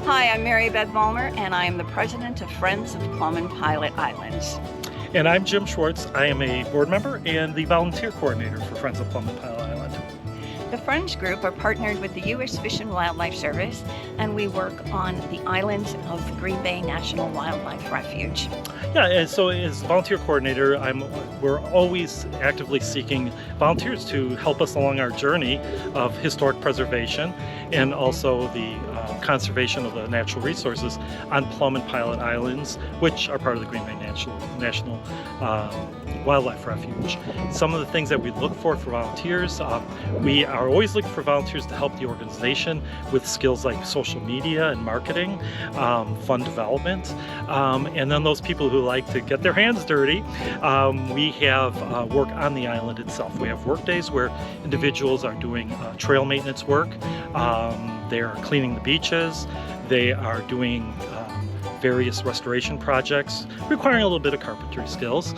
Hi, I'm Mary Beth Vollmer, and I am the president of Friends of Plum and Pilot Islands. And I'm Jim Schwartz. I am a board member and the volunteer coordinator for Friends of Plum and Pilot Island. The Friends group are partnered with the U.S. Fish and Wildlife Service, and we work on the islands of Green Bay National Wildlife Refuge. Yeah, and so as volunteer coordinator, we're always actively seeking volunteers to help us along our journey of historic preservation and also the conservation of the natural resources on Plum and Pilot Islands, which are part of the Green Bay National Wildlife Refuge. Some of the things that we look for volunteers, we are always looking for volunteers to help the organization with skills like social media and marketing, fund development, and then those people who like to get their hands dirty. We have work on the island itself. We have work days where individuals are doing trail maintenance work. They are cleaning the beaches. They are doing various restoration projects requiring a little bit of carpentry skills.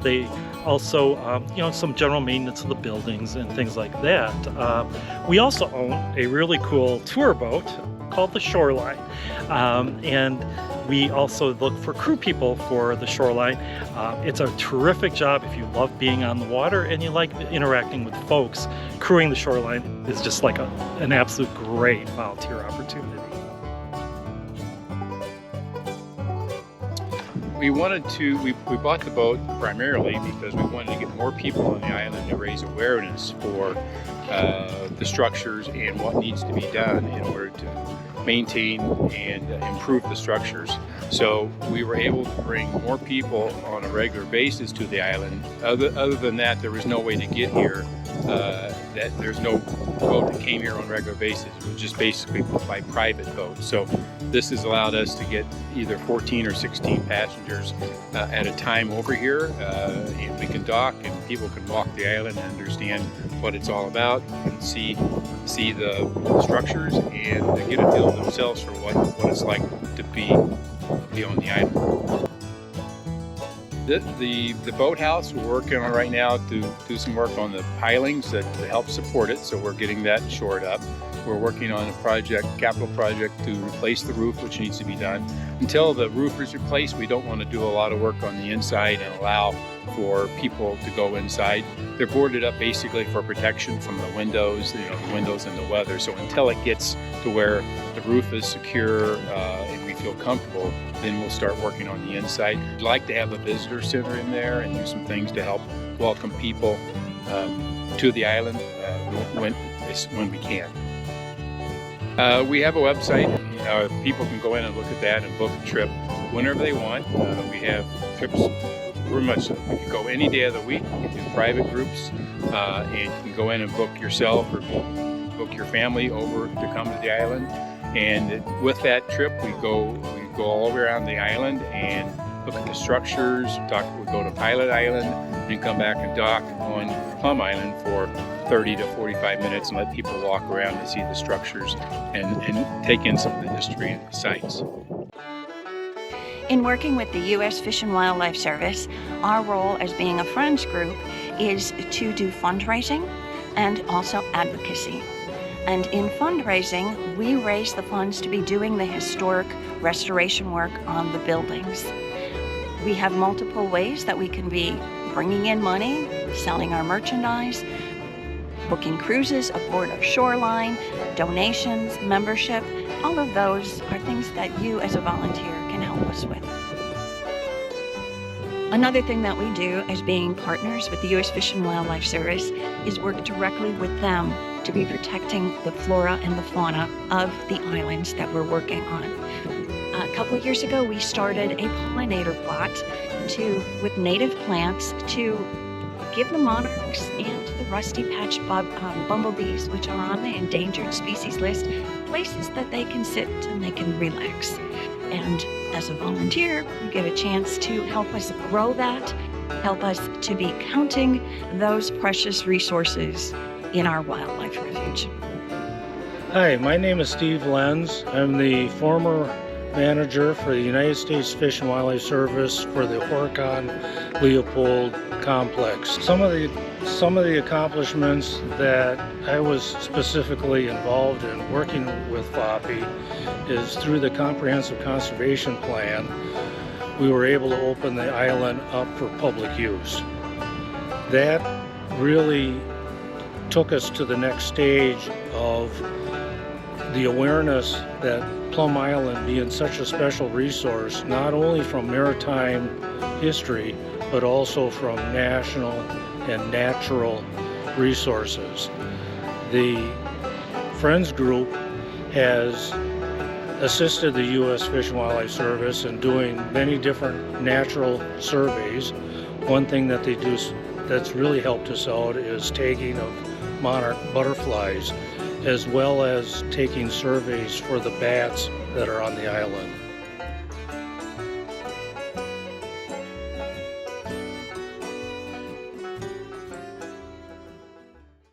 They also, some general maintenance of the buildings and things like that. We also own a really cool tour boat called the Shoreline. And we also look for crew people for the Shoreline. It's a terrific job if you love being on the water and you like interacting with folks. Crewing the Shoreline is just like an absolute great volunteer opportunity. We bought the boat primarily because we wanted to get more people on the island to raise awareness for the structures and what needs to be done in order to maintain and improve the structures. So we were able to bring more people on a regular basis to the island. Other than that, there was no way to get here. There's no boat that came here on a regular basis. It was just basically by private boat. So this has allowed us to get either 14 or 16 passengers at a time over here. And we can dock and people can walk the island and understand what it's all about and see the structures and get a feel themselves for what it's like to be on the island. The boathouse, we're working on right now to do some work on the pilings that help support it, so we're getting that shored up. We're working on a capital project to replace the roof, which needs to be done. Until the roof is replaced, we don't want to do a lot of work on the inside and allow for people to go inside. They're boarded up basically for protection from the windows, the windows and the weather. So until it gets to where the roof is secure and we feel comfortable, then we'll start working on the inside. We'd like to have a visitor center in there and do some things to help welcome people to the island when we can. We have a website. People can go in and look at that and book a trip whenever they want. We have trips pretty much. You can go any day of the week. You can do private groups, and you can go in and book yourself or book your family over to come to the island. And with that trip, we go all around the island and look at the structures. We go to Pilot Island and come back and dock on Plum Island for 30 to 45 minutes and let people walk around and see the structures and take in some of the history and the sights. In working with the U.S. Fish and Wildlife Service, our role as being a Friends group is to do fundraising and also advocacy. And in fundraising, we raise the funds to be doing the historic restoration work on the buildings. We have multiple ways that we can be bringing in money, selling our merchandise, booking cruises aboard our Shoreline, donations, membership. All of those are things that you as a volunteer can help us with. Another thing that we do as being partners with the U.S. Fish and Wildlife Service is work directly with them to be protecting the flora and the fauna of the islands that we're working on. A couple of years ago, we started a pollinator plot with native plants to give the monarchs and the rusty patched bumblebees, which are on the endangered species list, places that they can sit and they can relax. And as a volunteer, you get a chance to help us grow that, help us to be counting those precious resources in our wildlife refuge. Hi, my name is Steve Lenz. I'm the former manager for the United States Fish and Wildlife Service for the Horicon Leopold complex. Some of the accomplishments that I was specifically involved in working with FOPI is through the Comprehensive Conservation Plan, we were able to open the island up for public use. That really took us to the next stage of the awareness that Plum Island being such a special resource, not only from maritime history, but also from national and natural resources. The Friends Group has assisted the U.S. Fish and Wildlife Service in doing many different natural surveys. One thing that they do that's really helped us out is tagging of monarch butterflies, as well as taking surveys for the bats that are on the island.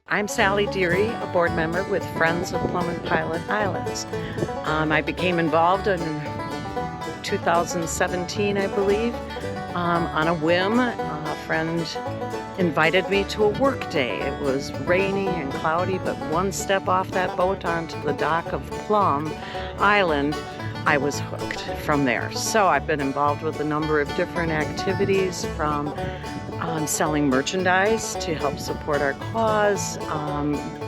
I'm Sally Deary, a board member with Friends of Plum and Pilot Islands. I became involved in 2017, I believe, on a whim. A friend invited me to a work day. It was rainy and cloudy, but one step off that boat onto the dock of Plum Island, I was hooked from there. So I've been involved with a number of different activities, from selling merchandise to help support our cause,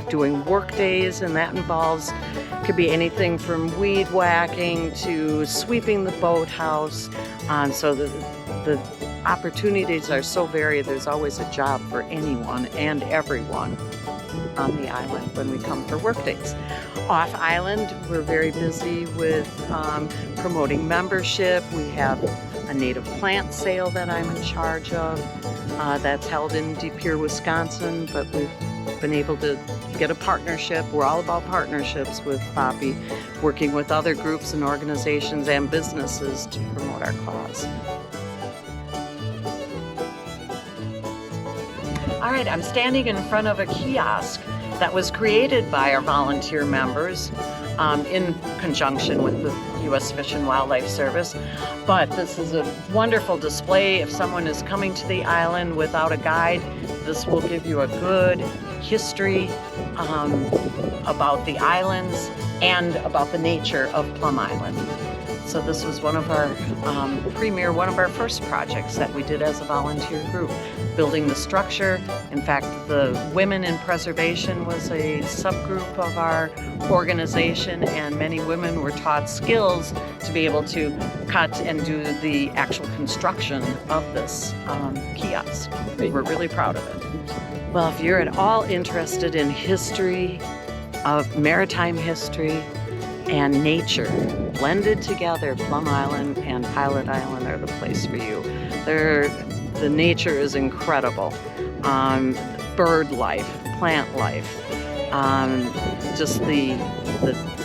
doing work days, and that involves, could be anything from weed whacking to sweeping the boathouse. So the opportunities are so varied. There's always a job for anyone and everyone on the island when we come for work days. Off island, we're very busy with promoting membership. We have a native plant sale that I'm in charge of. That's held in De Pere, Wisconsin, but we've been able to get a partnership. We're all about partnerships with FOPI, working with other groups and organizations and businesses to promote our cause. All right, I'm standing in front of a kiosk that was created by our volunteer members in conjunction with the U.S. Fish and Wildlife Service. But this is a wonderful display. If someone is coming to the island without a guide, this will give you a good history about the islands and about the nature of Plum Island. So this was one of our one of our first projects that we did as a volunteer group, building the structure. In fact, the Women in Preservation was a subgroup of our organization, and many women were taught skills to be able to cut and do the actual construction of this kiosk. We're really proud of it. Well, if you're at all interested in history, of maritime history, and nature blended together, Plum Island and Pilot Island are the place for you. The nature is incredible. Bird life, plant life, just the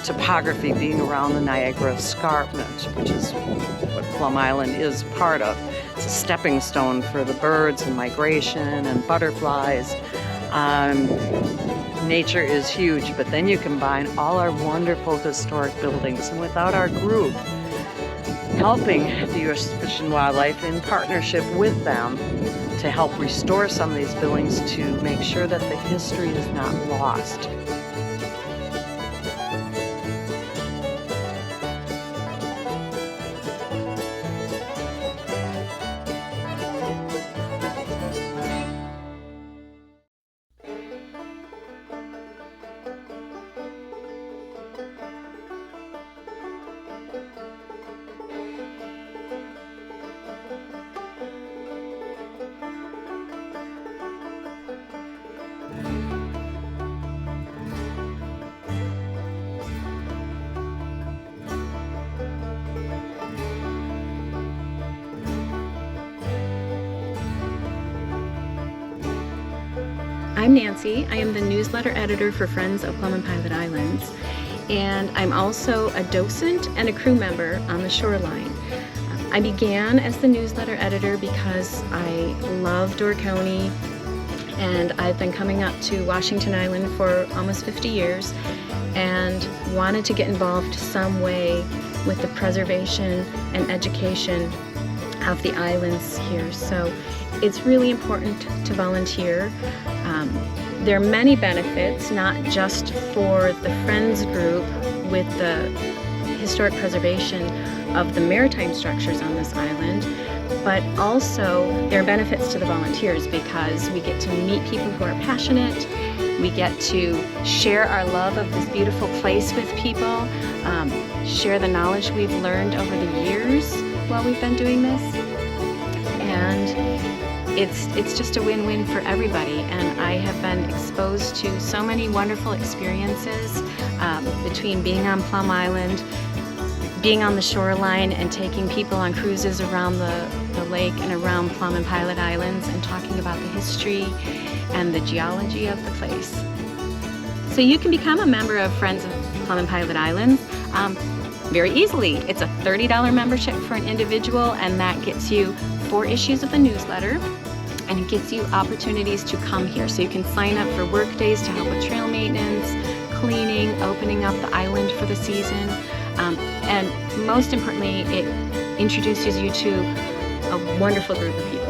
topography being around the Niagara Escarpment, which is what Plum Island is part of. It's a stepping stone for the birds and migration and butterflies. Nature is huge, but then you combine all our wonderful historic buildings, and without our group helping the U.S. Fish and Wildlife in partnership with them to help restore some of these buildings to make sure that the history is not lost. I'm Nancy. I am the newsletter editor for Friends of Plum and Pilot Islands, and I'm also a docent and a crew member on the shoreline. I began as the newsletter editor because I love Door County, and I've been coming up to Washington Island for almost 50 years and wanted to get involved some way with the preservation and education of the islands here. So it's really important to volunteer. There are many benefits, not just for the Friends group with the historic preservation of the maritime structures on this island, but also there are benefits to the volunteers because we get to meet people who are passionate. We get to share our love of this beautiful place with people, share the knowledge we've learned over the years while we've been doing this. And it's just a win-win for everybody. And I have been exposed to so many wonderful experiences between being on Plum Island, being on the shoreline, and taking people on cruises around the lake and around Plum and Pilot Islands and talking about the history and the geology of the place. So you can become a member of Friends of Plum and Pilot Islands very easily. It's a $30 membership for an individual, and that gets you 4 issues of the newsletter, and it gives you opportunities to come here. So you can sign up for work days to help with trail maintenance, cleaning, opening up the island for the season, and most importantly, it introduces you to a wonderful group of people.